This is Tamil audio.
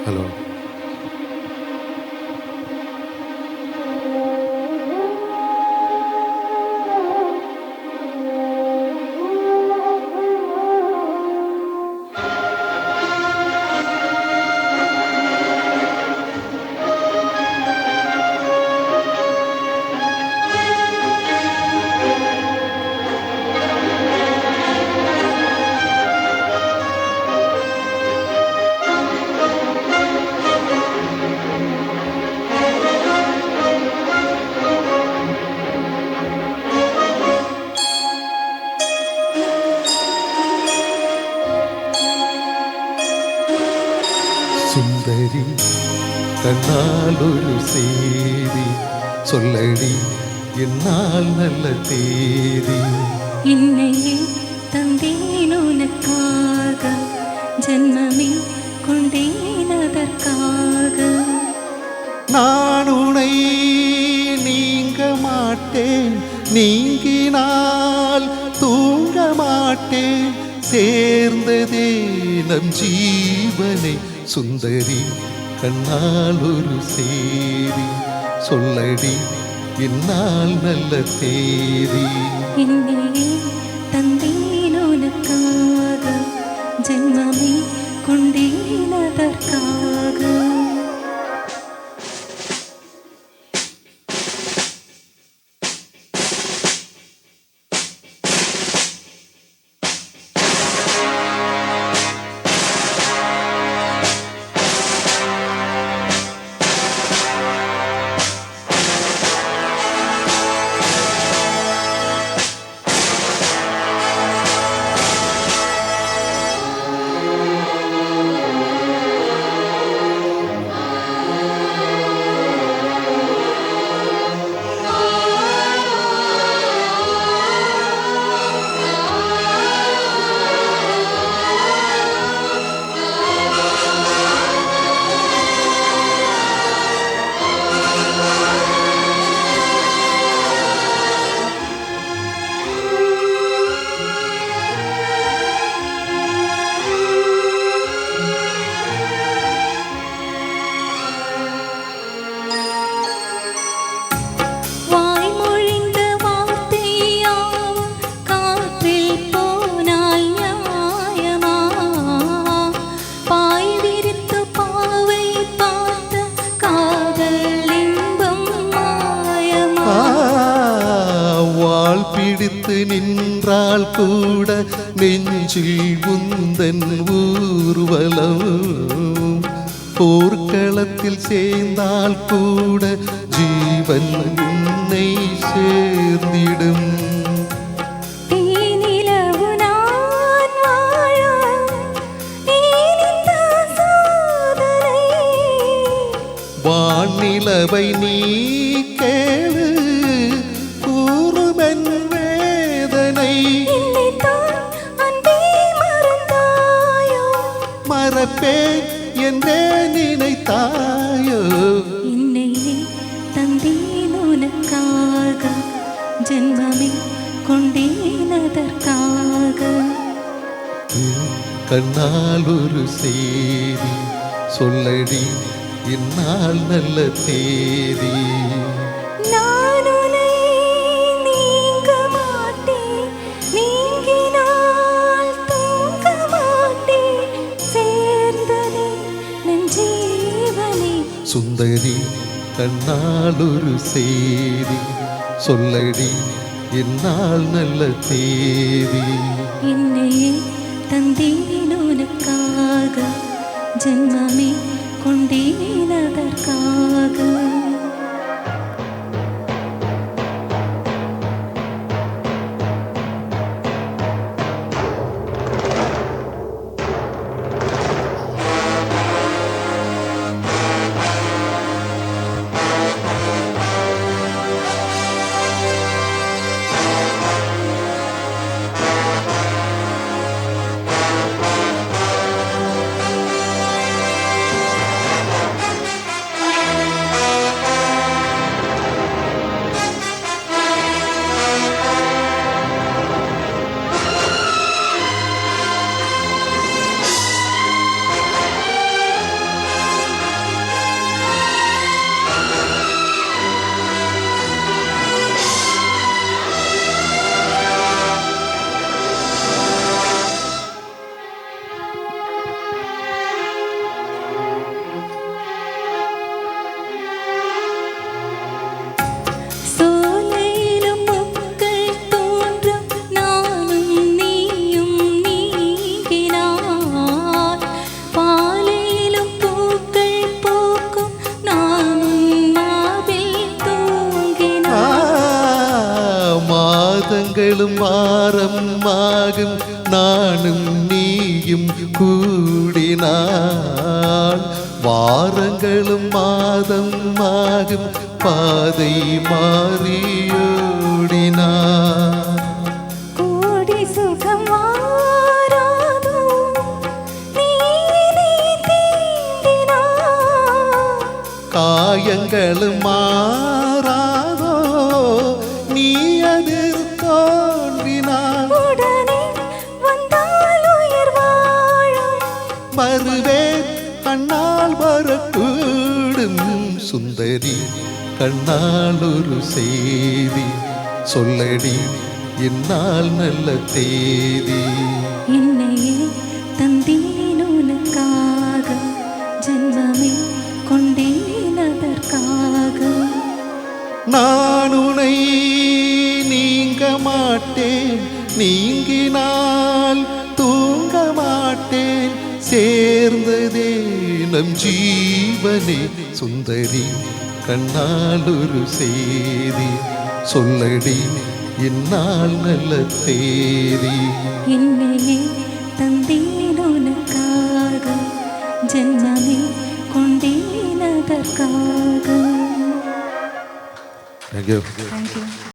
ஹலோ. சுந்தரி கண்ணால் ஒரு செய்தி சொல்லடி, என்னால் நல்ல தேதி. என்னையே தந்தேன் உனக்காக, ஜென்மமே கொண்டேன் அதற்காக. நான் உனை நீங்க மாட்டேன், நீங்கினால் தூங்க மாட்டேன். சேர்ந்ததே நம் ஜீவனை. சுந்தரி கண்ணால் ஒரு செய்தி சொல்லடி, என்னால் நல்ல தேதி. என்னையே தந்தேன் உனக்காக, ஜென்மமே கொண்டேன் அதற்காக. பிடித்து நின்றால் கூட நெஞ்சில் உந்தன் ஊர்வலம். போர்க்களத்தில் சேர்ந்தால் கூட ஜீவன் உன்னை சேர்ந்திடும். வானிலவை நீ கேளு, கூறுமென் வேதனை. மறப்பேன் என்றே நினைத்தாயோ. என்னையே தந்தேன் உனக்காக, ஜென்மமே கொண்டேன் அதற்காக. கண்ணால் ஒரு செய்தி சொல்லடி, என்னால் நல்ல தேதி. நான் உன்னை நீங்க மாட்டேன், நீங்கினால் தூங்க மாட்டேன். சேர்ந்ததே நம் ஜீவனே. சுந்தரி கண்ணால் ஒரு செய்தி சொல்லடி, என்னால் நல்ல தேதி. என்னையே தந்தேன் உனக்காக, ஜென்மமே கொண்டேன் அதற்காக. வாரங்களும் வாரமாகும் நானும் நீயும் கூடினாள் வாரங்களும் மாதமாகும் பாதை மாறியோடினாள் கோடி சுகம் வாராதோ நீனே தீண்டினாய் காயங்களும் மாறாதோ நீ அதிர் தோன்றினாள் உடனே வந்தால் உயிர் வாழும் வருவேன் கண்ணால் வரக்கூடும் சுந்தரி கண்ணால் ஒரு செய்தி சொல்லடி இந்நாள் நல்ல தேதி என்னையே தந்தேன் உனக்காக ஜென்மமே கொண்டேன் அதற்காக நான் உனை நீங்க மாட்டேன் நீங்கினால் தூங்க மாட்டேன் சேர்ந்ததே நம் ஜீவனே சுந்தரி கண்ணால் ஒரு செய்தி சொல்லடி இந்நாள் நல்ல தேதி என்னையே தந்தேன் உனக்காக ஜென்மமே கொண்டேன் அதற்காக Thank you. Thank you.